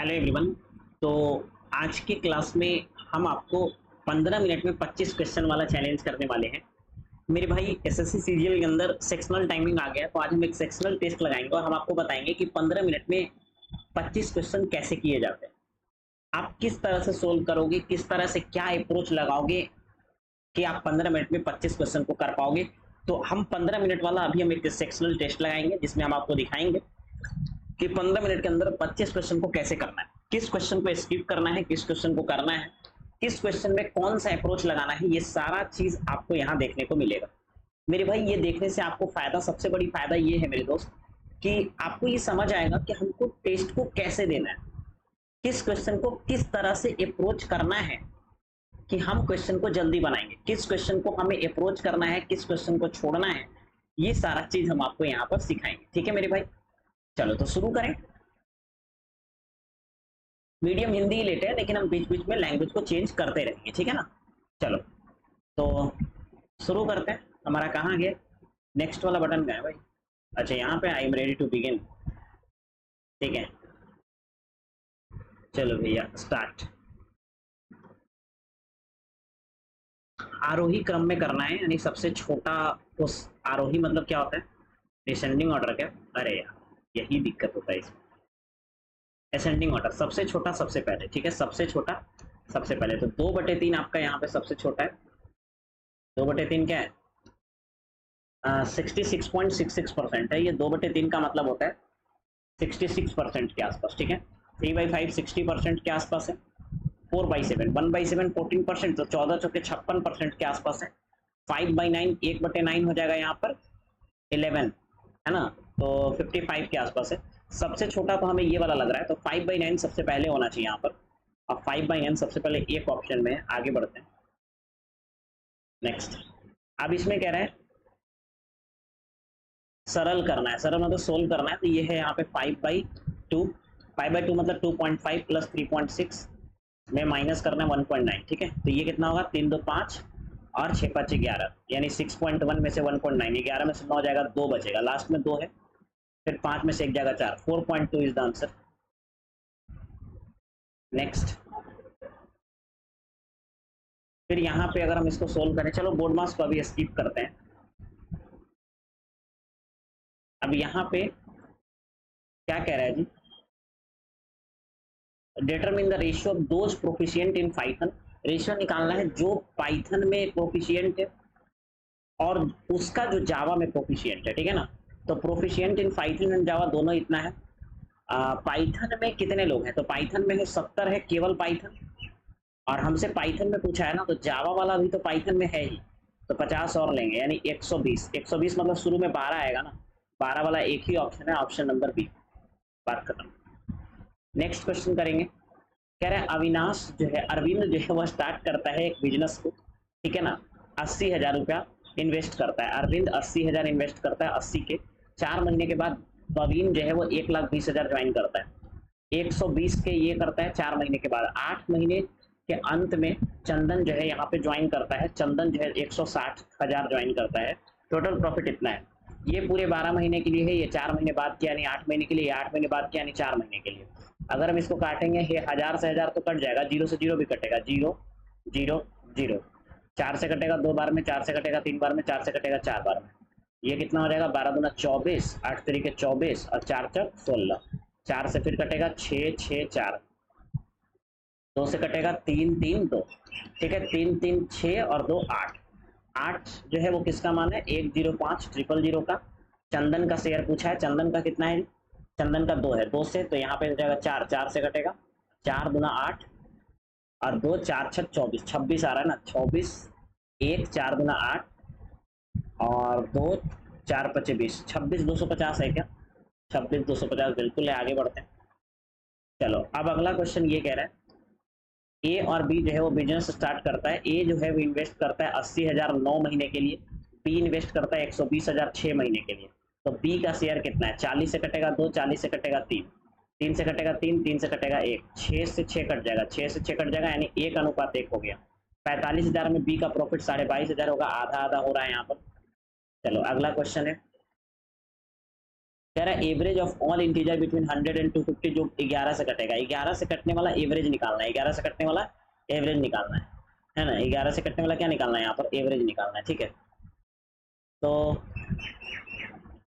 Hello everyone. तो आज की क्लास में हम आपको 15 मिनट में 25 क्वेश्चन वाला चैलेंज करने वाले हैं। मेरे भाई एसएससी सीजीएल के अंदर सेक्शनल टाइमिंग आ गया, तो आज हम एक सेक्शनल टेस्ट लगाएंगे और हम आपको बताएंगे कि 15 मिनट में 25 क्वेश्चन कैसे किए जाते हैं। आप किस तरह से सोल्व करोगे, किस तरह से क्या अप्रोच लगाओगे कि आप 15 मिनट में 25 क्वेश्चन को कर पाओगे। तो हम 15 मिनट वाला अभी हम एक सेक्शनल टेस्ट लगाएंगे जिसमें हम आपको दिखाएंगे कि 15 मिनट के अंदर 25 क्वेश्चन को कैसे करना है, किस क्वेश्चन को स्किप करना है, किस क्वेश्चन को करना है, किस क्वेश्चन में कौन सा अप्रोच लगाना है, ये सारा चीज आपको यहाँ देखने को मिलेगा। मेरे भाई ये देखने से आपको फायदा, सबसे बड़ी फायदा ये है मेरे दोस्त कि आपको ये समझ आएगा कि हमको टेस्ट को कैसे देना है, किस क्वेश्चन को किस तरह से अप्रोच करना है कि हम क्वेश्चन को जल्दी बनाएंगे, किस क्वेश्चन को हमें अप्रोच करना है, किस क्वेश्चन को छोड़ना है। ये सारा चीज हम आपको यहाँ पर सिखाएंगे। ठीक है मेरे भाई, चलो तो शुरू करें। मीडियम हिंदी ही लेते हैं, लेकिन हम बीच बीच में लैंग्वेज को चेंज करते रहेंगे, ठीक है ना। चलो तो शुरू करते हैं। हमारा कहाँ गया, नेक्स्ट वाला बटन कहाँ है भाई? अच्छा यहाँ पे, I am ready to begin. ठीक है, चलो भैया स्टार्ट। आरोही क्रम में करना है, यानी सबसे छोटा उस आरोही मतलब क्या होता है? डिसेंडिंग ऑर्डर क्या? अरे यार यही दिक्कत होता है इसमें। असेंडिंग ऑर्डर, सबसे छोटा सबसे पहले। ठीक है, सबसे छोटा सबसे पहले। तो 2/3 आपका यहाँ पे सबसे छोटा है। 2/3 क्या है? 66.66% है। ये 2/3 का मतलब होता है 66% के आसपास। ठीक है, 3/5 60% के आसपास है। 4/7 1/7 14%, तो 14 चौके 56% के आसपास है। 5/9 1/9 हो जाएगा यहाँ पर 11, है ना। तो 55 के आसपास है। सबसे छोटा तो हमें ये वाला लग रहा है, तो 5/9 सबसे पहले होना चाहिए यहाँ पर। अब 5/9 सबसे पहले एक ऑप्शन में है। आगे बढ़ते हैं, नेक्स्ट। अब इसमें कह रहे हैं सरल करना है, सरल मतलब सोल्व करना है। तो ये है यहाँ पे 5/2। 5/2 मतलब 2.5 प्लस 3.6 में माइनस करना है 1.9। ठीक है, तो ये कितना होगा? 3 2 5 और 6 5 11, यानी 6.1 में से 1.9, 11 में से 9 जाएगा, 2 बचेगा, लास्ट में 2 है। फिर 5 में से 1 जाएगा 4, 4.2 इज द आंसर। नेक्स्ट। फिर यहाँ पे अगर हम इसको सोल्व करें, चलो बोर्ड मास को अभी स्किप करते हैं। अब यहाँ पे क्या कह रहा है जी? Determine the ratio of those proficient in Python. रेशियो निकालना है जो पाइथन में प्रोफिशिएंट है और उसका जो जावा में प्रोफिशिएंट है। ठीक है ना, तो प्रोफिशिएंट इन पाइथन एंड जावा दोनों इतना है। पाइथन में कितने लोग हैं? तो पाइथन में है 70 है केवल पाइथन, और हमसे पाइथन में पूछा है ना, तो जावा वाला भी तो पाइथन में है ही, तो 50 और लेंगे, यानी 120। 120 मतलब शुरू में 12 आएगा ना, 12 वाला एक ही ऑप्शन है, ऑप्शन नंबर बी। बात खत्म। नेक्स्ट क्वेश्चन करेंगे। कह रहे हैं अविनाश जो है, अरविंद जो है वह स्टार्ट करता है एक बिजनेस को। ठीक है ना, 80,000 रुपया इन्वेस्ट करता है। अरविंद 80,000 इन्वेस्ट करता है। 80 के 4 महीने के बाद प्रवीण जो है वो 1,20,000 ज्वाइन करता है। 120 के ये करता है 4 महीने के बाद। 8 महीने के अंत में चंदन जो है यहाँ पे ज्वाइन करता है। चंदन जो है 160,000 ज्वाइन करता है। टोटल प्रॉफिट इतना है। ये पूरे 12 महीने के लिए है, ये 4 महीने बाद किया, यानी 8 महीने के लिए, 8 महीने बाद किया, यानी 4 महीने के लिए। अगर हम इसको काटेंगे, ये 1000 से 1000 तो कट जाएगा, 0 से 0 भी कटेगा, 0 0 0। 4 से कटेगा 2 बार में, 4 से कटेगा 3 बार में, 4 से कटेगा 4 बार में। ये कितना हो जाएगा? 12 दूना 24, 8 तरीके 24 और 4 चक 16। 4 से फिर कटेगा 6 6 4, 2 से कटेगा 3 3 2। ठीक है, 3 3 6 और 2 8। 8 जो है वो किसका मान है? 105 000 का। चंदन का शेयर पूछा है, चंदन का कितना है? चंदन का 2 है, 2 से तो यहाँ पे हो जाएगा 4, 4 से कटेगा 4 दूना 8 और 2 4 6 24, 26 आ रहा है ना, 24 1 4 दूना 8 और 2 4 5 20, 26 250 है क्या? 26 250 बिल्कुल है। आगे बढ़ते हैं। चलो अब अगला क्वेश्चन ये कह रहा है ए और बी जो है वो बिजनेस स्टार्ट करता है। ए जो है वो इन्वेस्ट करता है 80,000 9 महीने के लिए। बी इन्वेस्ट करता है 120,000 6 महीने के लिए। तो बी का शेयर कितना है? 40 से कटेगा 2, 40 से कटेगा 3, 3 से कटेगा 3, 3 से कटेगा 1, 6 से 6 कट जाएगा, 6 से 6 कट जाएगा, यानी 1:1 हो गया। 45,000 में बी का प्रॉफिट 22,500 होगा, आधा आधा हो रहा है यहाँ पर। चलो अगला क्वेश्चन है। कह रहा है average of all integer between 100 and 250 जो 11 से कटेगा, 11 से कटने वाला एवरेज निकालना है, 11 से कटने वाला एवरेज निकालना है ना, 11 से कटने वाला क्या निकालना है यहाँ पर, एवरेज निकालना है, ठीक है। तो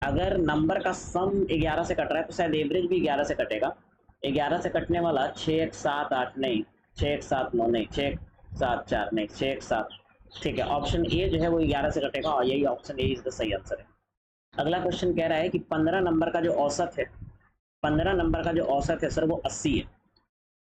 अगर नंबर का सम 11 से कट रहा है तो शायद एवरेज भी 11 से कटेगा। 11 से कटने वाला 6 1 7 8 नहीं, 6 1 7 9 नहीं, 6 1 7 4 नहीं, 6 1 7, ठीक है। ऑप्शन ए जो है वो 11 से कटेगा और यही ऑप्शन ए इज द सही आंसर है। अगला क्वेश्चन कह रहा है कि 15 नंबर का जो औसत है, 15 नंबर का जो औसत है सर वो 80 है।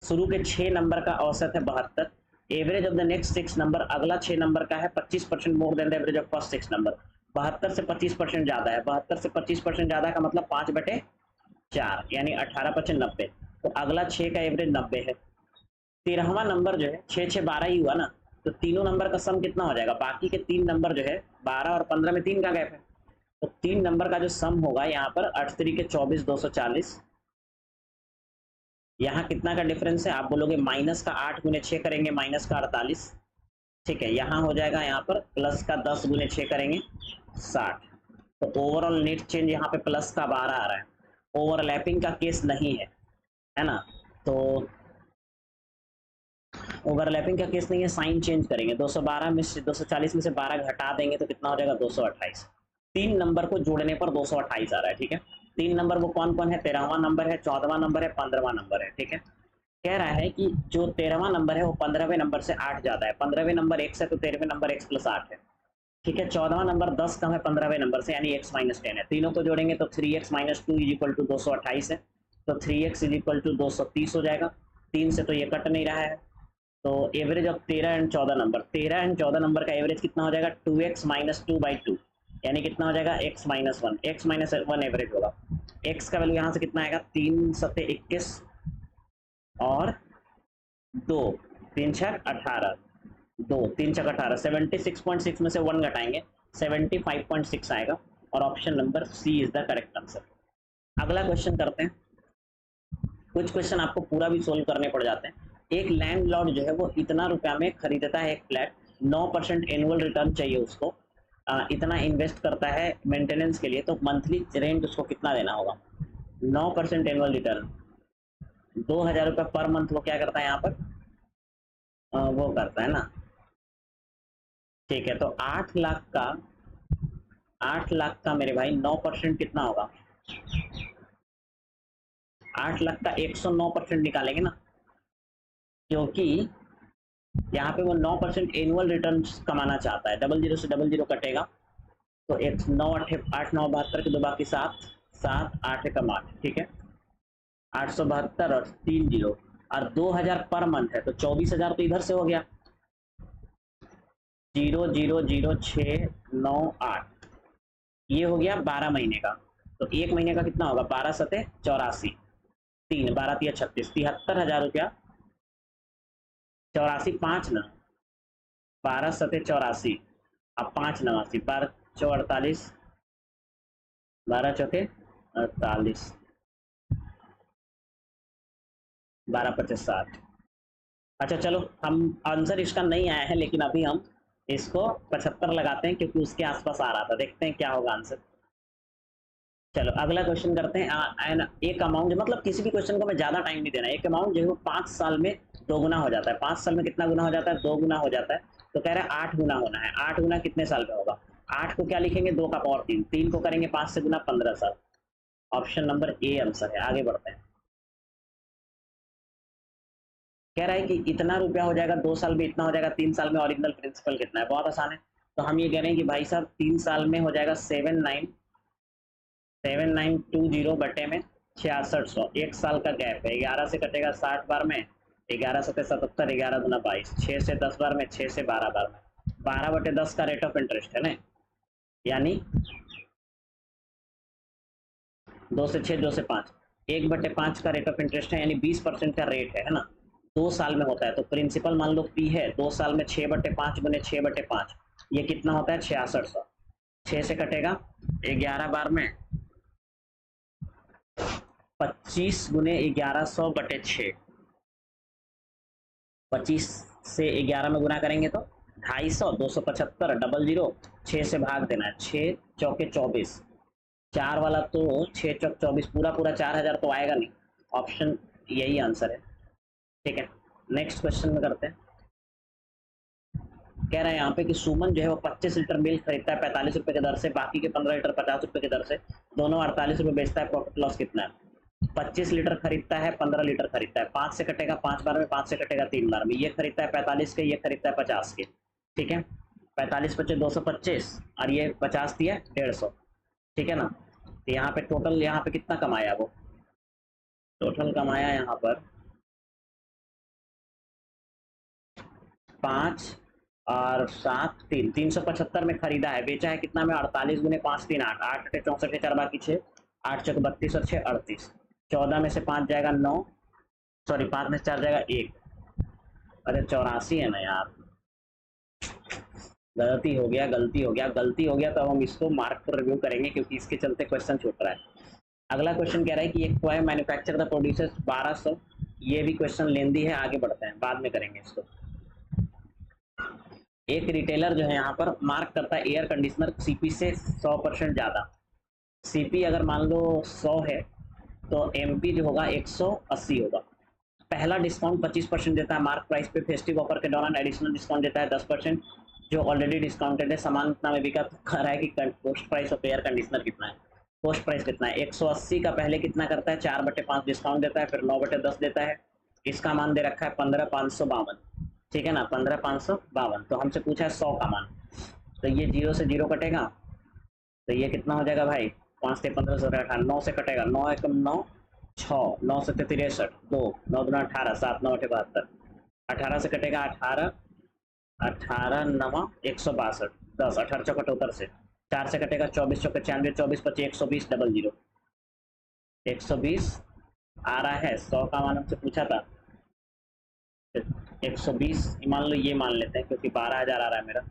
शुरू के 6 नंबर का औसत है 72। Average of the next 6 number, अगला 6 नंबर का है 25% more than the average of first 6 number. 72 से 25% ज्यादा है, 72 से 25% ज्यादा का मतलब 5/4 यानी 18 × 90। तो अगला 6 का एवरेज 90 है। 13वां नंबर जो है 6 6 12 ही हुआ ना, तो तीनों नंबर का सम कितना हो जाएगा, बाकी के 3 नंबर जो है 12 और 15 में 3 का गैप है, तो 3 नंबर का जो सम होगा यहाँ पर 8 3 के 24 240। यहाँ कितना का डिफरेंस है, आप बोलोगे माइनस का 8 × 6 करेंगे माइनस का 48, ठीक है। यहाँ हो जाएगा यहाँ पर प्लस का 10 × 6 करेंगे 60। तो ओवरऑल नेट चेंज यहाँ पे प्लस का 12 आ रहा है। ओवरलैपिंग का केस नहीं है ना, तो ओवरलैपिंग का केस नहीं है, साइन चेंज करेंगे। 212 में से 240 में से 12 घटा देंगे तो कितना हो जाएगा 228। 3 नंबर को जोड़ने पर 228 आ रहा है, ठीक है। 3 नंबर वो कौन कौन है, 13वां नंबर है, 14वां नंबर है, 15वां नंबर है, ठीक है। कह रहा है कि जो 13वां नंबर है वो 15वें नंबर से 8 ज्यादा है, 15वें नंबर x है तो 13वें नंबर x + 8 है, ठीक है। 14वां नंबर 10 कम है 15वें नंबर से यानी x - 10 है। तीनों को जोड़ेंगे तो 3x - 2 = 228 है, तो 3x = 230 हो जाएगा। 3 से तो ये कट नहीं रहा है, तो average of 13 and 14 number, 13 and 14 number का एवरेज कितना हो जाएगा, 2x - 2/2 यानी कितना हो जाएगा x - 1, x - 1 एवरेज होगा। x का वैल्यू यहाँ से कितना आएगा, 3 × 21 और 2 3 × 18, 2 3 × 18, 76.6 में से 1 घटाएंगे 75.6 आएगा और option number C is the correct answer. अगला क्वेश्चन करते हैं। कुछ क्वेश्चन आपको पूरा भी सोल्व करने पड़ जाते हैं। एक लैंडलॉर्ड जो है वो इतना रुपया में खरीदता है एक फ्लैट, 9% एनुअल रिटर्न चाहिए उसको, इतना इन्वेस्ट करता है मेंटेनेंस के लिए, तो मंथली रेंट उसको कितना देना होगा। 9% एनुअल रिटर्न, 2000 रुपये पर मंथ वो क्या करता है यहाँ पर, वो करता है ना, ठीक है। तो 8 लाख का मेरे भाई 9% कितना होगा, 8 लाख का 109% निकालेंगे ना, क्योंकि यहाँ पे वो 9% एनुअल रिटर्न कमाना चाहता है। 00 से 00 कटेगा तो 9 8 8 9 72 के 2 बाकी 7 7 8 कम 8, ठीक है। 872 और 3 0 और 2000 पर मंथ है तो 24,000 तो इधर से हो गया, 0000698 ये हो गया 12 महीने का। तो एक महीने का कितना होगा, 12 सते 84, 3 12 3 36, 73,000 रुपया, 84 5 न 12 सते 84, अब 5 89, 12 4 48, 12 चौके 48, 12 25 60। अच्छा चलो, हम आंसर इसका नहीं आया है लेकिन अभी हम इसको 75 लगाते हैं क्योंकि उसके आसपास आ रहा था, देखते हैं क्या होगा आंसर। चलो अगला क्वेश्चन करते हैं। एक अमाउंट, मतलब किसी भी क्वेश्चन को मैं ज्यादा टाइम नहीं देना, एक अमाउंट जो है वो 5 साल में 2 गुना हो जाता है। 5 साल में कितना गुना हो जाता है, 2 गुना हो जाता है। तो कह रहा है 8 गुना होना है। 8 गुना कितने साल में होगा, 8 को क्या लिखेंगे, 2 का पावर 3, 3 को करेंगे 5 से गुना 15 साल। ऑप्शन नंबर ए आंसर है। आगे बढ़ते हैं। कह रहा है कि इतना रुपया हो जाएगा 2 साल में, इतना हो जाएगा 3 साल में, ओरिजिनल प्रिंसिपल कितना है। बहुत आसान है, तो हम ये कह रहे हैं कि भाई साहब 3 साल में हो जाएगा 7920 बटे में 6600, 1 साल का गैप है। 11 से कटेगा 60 बार में, 11 सते 77, 11 दूना 22, 6 से 10 बार में, 6 से 12 बार में, 12/10 का रेट ऑफ इंटरेस्ट है ना, यानी 2 से 6 2 से 5, 1/5 का रेट ऑफ इंटरेस्ट है, यानी 20% का रेट है ना। 2 साल में होता है, तो प्रिंसिपल मान लो पी है, 2 साल में 6/5 गुने 6/5 ये कितना होता है 6600। 6 से कटेगा 11 बार में, 25 गुने 1100/6, 25 से 11 में गुना करेंगे तो 250, 275, 00, 6 से भाग देना है, 6 चौके 24, 4 वाला तो 6 चौक 24, पूरा पूरा 4000 तो आएगा नहीं, ऑप्शन यही आंसर है। ठीक है, नेक्स्ट क्वेश्चन में करते हैं। कह रहा है यहाँ पे कि सुमन जो है वो 25 लीटर मिल्क खरीदता है 45 रुपए की दर से, बाकी के 15 लीटर 50 रुपए की दर से, दोनों 48 रुपए बेचता है, प्रॉफिट लॉस कितना है? 25 लीटर खरीदता है, 15 लीटर खरीदता है, 5 से कटेगा 5 बार में, 5 से कटेगा 3 बार में, ये खरीदता है 45 के, ये खरीदता है 50 के। ठीक है, 45 पच्चीस 225 और ये 50 दिया 150। ठीक है ना, तो यहाँ पे टोटल यहाँ पे कितना कमाया वो? टोटल कमाया यहाँ पर 5 और 7 3 375 में खरीदा है, बेचा है कितना में? 48 गुने 5 3 8 8 अटे 64 के 4 बाकी 6, 8 चौक 32 और 6 38, 14 में से 5 जाएगा 9, सॉरी 5 में से 4 जाएगा 1, अरे 84 है ना यार, गलती हो गया गलती हो गया गलती हो गया। तो हम इसको मार्क पर रिव्यू करेंगे क्योंकि इसके चलते क्वेश्चन छूट रहा है। अगला क्वेश्चन कह रहा है कि एक टॉय मैन्युफैक्चर द प्रोड्यूसर्स 1200, ये भी क्वेश्चन लेंदी है, आगे बढ़ते हैं, बाद में करेंगे इसको। एक रिटेलर जो है यहाँ पर मार्क करता है एयर कंडीशनर सीपी से 100% ज़्यादा। सीपी अगर मान लो 100 है तो एमपी जो होगा 180 होगा। पहला डिस्काउंट 25% देता है मार्क प्राइस पे, फेस्टिव ऑफर के दौरान एडिशनल डिस्काउंट देता है 10%, जो ऑलरेडी डिस्काउंटेड है, सामान उतना में बिका, तो कह रहा है कि post price of air conditioner कितना है? पोस्ट प्राइस कितना है? 180 का पहले कितना करता है? 4/5 डिस्काउंट देता है, फिर 9/10 देता है, इसका मान दे रखा है 15,552। ठीक है ना, 15,552। तो हमसे पूछा है 100 का मान, तो ये 0 से 0 कटेगा, तो ये कितना हो जाएगा भाई? 5 से 15 से 18, 9 से कटेगा, 9 एकम 9, 6, 9 से 63, 2, 9 दूना 18, 7 9 72, 18 से कटेगा 18, 18 9 162, 10, 18 चौक 78 से, 4 से कटेगा 24 चौक 96, 24 25 120 00, 120 आ रहा है। 100 का मान हमसे पूछा था, 120 मान लो, ये मान लेते हैं क्योंकि 12,000 आ रहा है मेरा,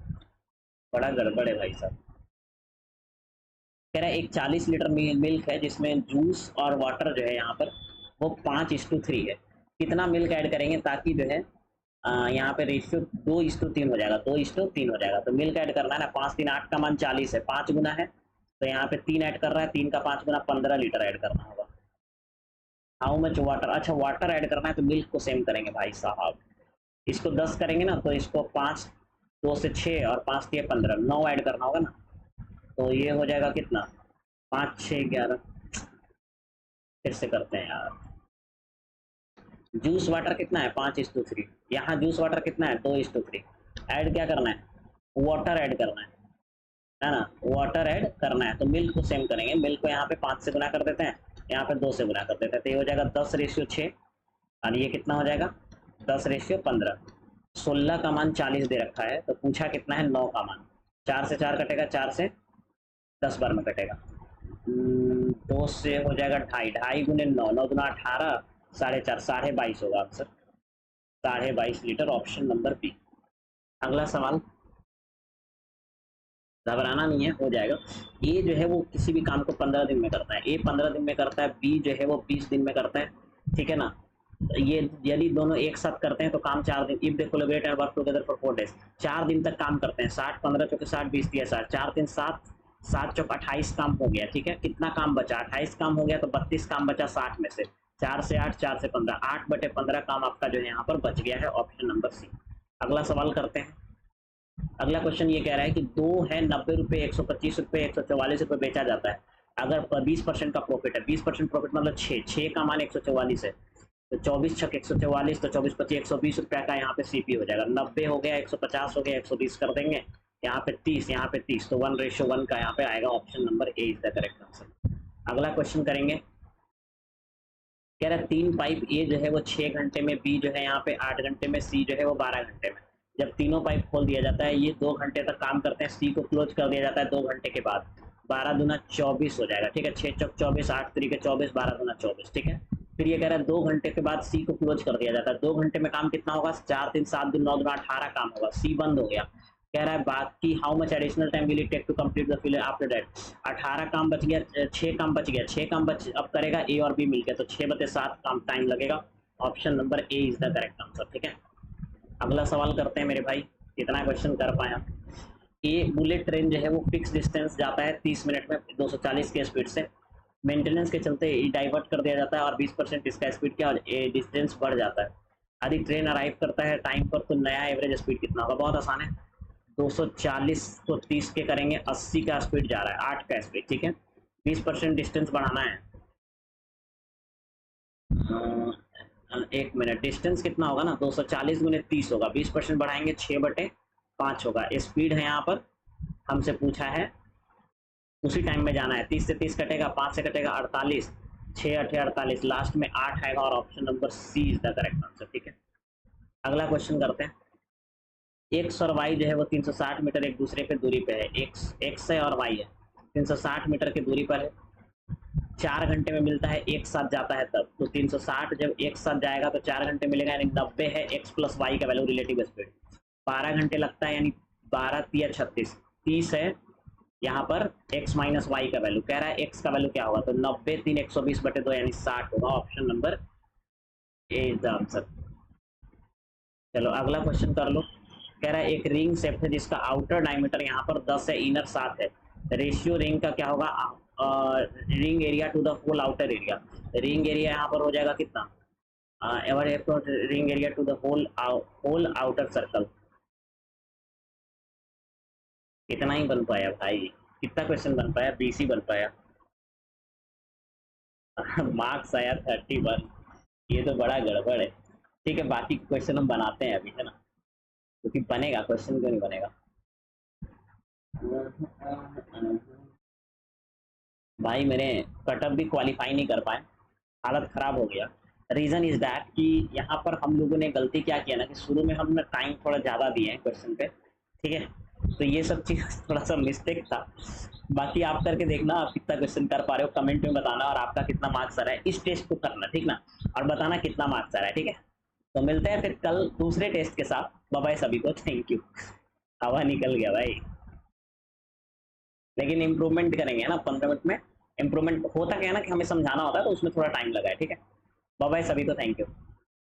बड़ा गड़बड़ है भाई साहब। कह रहा है एक 40 लीटर मिल्क है जिसमें जूस और वाटर जो है यहाँ पर वो 5:3 है, कितना मिल्क ऐड करेंगे ताकि जो है यहाँ पे रेशियो 2:3 हो जाएगा, 2:3 हो जाएगा। तो मिल्क ऐड करना है ना, 5 3 8 का मान 40 है, 5 गुना है, तो यहाँ पे 3 ऐड कर रहा है, 3 का 5 गुना 15 लीटर ऐड करना होगा। How much water? अच्छा वाटर ऐड करना है तो मिल्क को सेम करेंगे भाई साहब, इसको 10 करेंगे ना, तो इसको 5 2 से 6 और 5 दिए 15, 9 ऐड करना होगा ना, तो ये हो जाएगा कितना? 5 6 11, फिर से करते हैं यार। जूस वाटर कितना है? 5:3। यहाँ जूस वाटर कितना है? 2:3। ऐड क्या करना है? वाटर ऐड करना है ना, वाटर ऐड करना है, तो मिल्क को सेम करेंगे, मिल्क को यहाँ पे 5 से गुना कर देते हैं, यहाँ पे 2 से गुना कर देते हैं, तो ये हो जाएगा 10:6, और ये कितना हो जाएगा? 10:15। 16 का मान 40 दे रखा है, तो पूछा कितना है? 9 का मान। 4 से 4 कटेगा, 4 से 10 बार में कटेगा, 2 से हो जाएगा 2.5, 2.5 गुने 9, 9 गुना 18, 4.5, 22.5 होगा answer, 22.5 litre, option number B. अगला सवाल, घबराना नहीं है, हो जाएगा। ए जो है वो किसी भी काम को 15 दिन में करता है, ए 15 दिन में करता है, बी जो है वो 20 दिन में करता है। ठीक है ना, ये यदि दोनों एक साथ करते हैं तो काम 4 दिन, if they collaborate and work together for 4 days, 4 दिन तक काम करते हैं। 60 15 चौके 60 20 दिया 60, 4 3 7, 7 चौक 28 काम हो गया। ठीक है, कितना काम बचा? 28 काम हो गया, तो 32 काम बचा 60 में से, 4 से 8, 4 से 15, 8/15 काम आपका जो है यहाँ पर बच गया है, ऑप्शन नंबर सी। अगला सवाल करते हैं। अगला क्वेश्चन ये कह रहा है कि 2 है 90 रुपये, 125 रुपये, 144 रुपये बेचा जाता है, अगर 20% का प्रॉफिट है, 20% प्रॉफिट मतलब 6 का मान 144 है, तो 24 छक 144, तो 24 25 120 रुपया का यहाँ पे सीपी हो जाएगा। 90 हो गया, 150 हो गया, 120 कर देंगे, यहाँ पे 30, यहाँ पे 30, तो 1:1 का यहाँ पे आएगा, option number A is the correct answer. अगला क्वेश्चन करेंगे। कह रहा है 3 पाइप ए जो है वो 6 घंटे में, बी जो है यहाँ पे 8 घंटे में, सी जो है वो 12 घंटे में। जब तीनों पाइप खोल दिया जाता है, ये 2 घंटे तक काम करते हैं, सी को क्लोज कर दिया जाता है 2 घंटे के बाद, 12 दूना 24 हो जाएगा। ठीक है, 6 चौक 24, 8 तरीके 24, 12 दूना 24। ठीक है, फिर ये कह रहा है 2 घंटे के बाद सी को क्लोज कर दिया जाता है, 2 घंटे में काम कितना होगा? 4 3 7 9 दूना 18 काम होगा, सी बंद हो गया। कह रहा है बाकी how much additional time will it take to complete the filler after that, 18 काम बच गया, 6 काम बच गया, 6 काम बच अब करेगा ए और बी मिलकर, तो 6/7 काम टाइम लगेगा, option number A is the correct answer. ठीक है, अगला सवाल करते हैं मेरे भाई, कितना क्वेश्चन कर पाए हम। ये बुलेट ट्रेन जो है वो फिक्स डिस्टेंस जाता है 30 मिनट में 240 के स्पीड से। मेंटेनेंस के चलते डाइवर्ट कर दिया जाता है और 20% इसका स्पीड क्या डिस्टेंस बढ़ जाता है। यदि ट्रेन अराइव करता है टाइम पर तो नया एवरेज स्पीड कितना होगा? बहुत आसान है, 240 को 30 के करेंगे, 80 का स्पीड जा रहा है, 8 का स्पीड, ठीक है। 20% डिस्टेंस बढ़ाना है। एक मिनट, डिस्टेंस कितना होगा ना, 240 गुने 30 होगा, 20% बढ़ाएंगे 6/5 होगा। स्पीड है यहाँ पर हमसे पूछा है, उसी टाइम में जाना है। 30 से 30 कटेगा, 5 से कटेगा 48, 6 8 48, लास्ट में 8 आएगा और option number C is the correct answer, ठीक है। अगला क्वेश्चन करते हैं। एक्स और वाई जो है वो 360 मीटर एक दूसरे पे दूरी पे है। एक्स है और वाई है, 360 मीटर की दूरी पर है। 4 घंटे में मिलता है, एक साथ जाता है तब। तो 360 जब एक साथ जाएगा तो 4 घंटे मिलेगा, यानी 90 है एक्स प्लस वाई का वैल्यू रिलेटिव स्पीड। 12 घंटे लगता है, यानी 12 या 36, 30 है यहाँ पर एक्स माइनस वाई का वैल्यू। कह रहा है एक्स का वैल्यू क्या होगा, तो 90 3 120/2 यानी 60 होगा। Option number A is the answer. चलो अगला क्वेश्चन कर लो। कह रहा है एक रिंग शेप है जिसका आउटर डायमीटर यहाँ पर 10 है, इनर 7 है। रेशियो रिंग का क्या होगा? Ring area to the whole outer area. Ring area यहाँ पर हो जाएगा कितना? Ever ring area to the whole outer circle. कितना ही बन पाया भाई, कितना क्वेश्चन बन पाया? 20 ही बन पाया। मार्क्स आया 31। ये तो बड़ा गड़बड़ है। ठीक है, बाकी क्वेश्चन हम बनाते हैं अभी, है ना, क्योंकि बनेगा, क्वेश्चन क्यों नहीं बनेगा। भाई मेरे कटअप भी क्वालिफाई नहीं कर पाए, हालत खराब हो गया। रीजन इज दैट कि यहाँ पर हम लोगों ने गलती क्या किया ना, कि शुरू में हमने टाइम थोड़ा ज़्यादा दिए हैं क्वेश्चन पे, ठीक है। तो ये सब चीज़ थोड़ा सा मिस्टेक था। बाकी आप करके देखना आप कितना क्वेश्चन कर पा रहे हो, कमेंट में बताना, और आपका कितना मार्क्स आ रहा है इस टेस्ट को करना, ठीक ना, और बताना कितना मार्क्स आ रहा है, ठीक है। तो मिलते हैं फिर कल दूसरे टेस्ट के साथ। बाय बाय सभी को, थैंक यू। हवा निकल गया भाई, लेकिन इम्प्रूवमेंट करेंगे ना 15 मिनट में। इम्प्रूवमेंट होता क्या है ना, कि हमें समझाना होता है तो उसमें थोड़ा टाइम लगा है, ठीक है। बाय बाय सभी को, थैंक यू।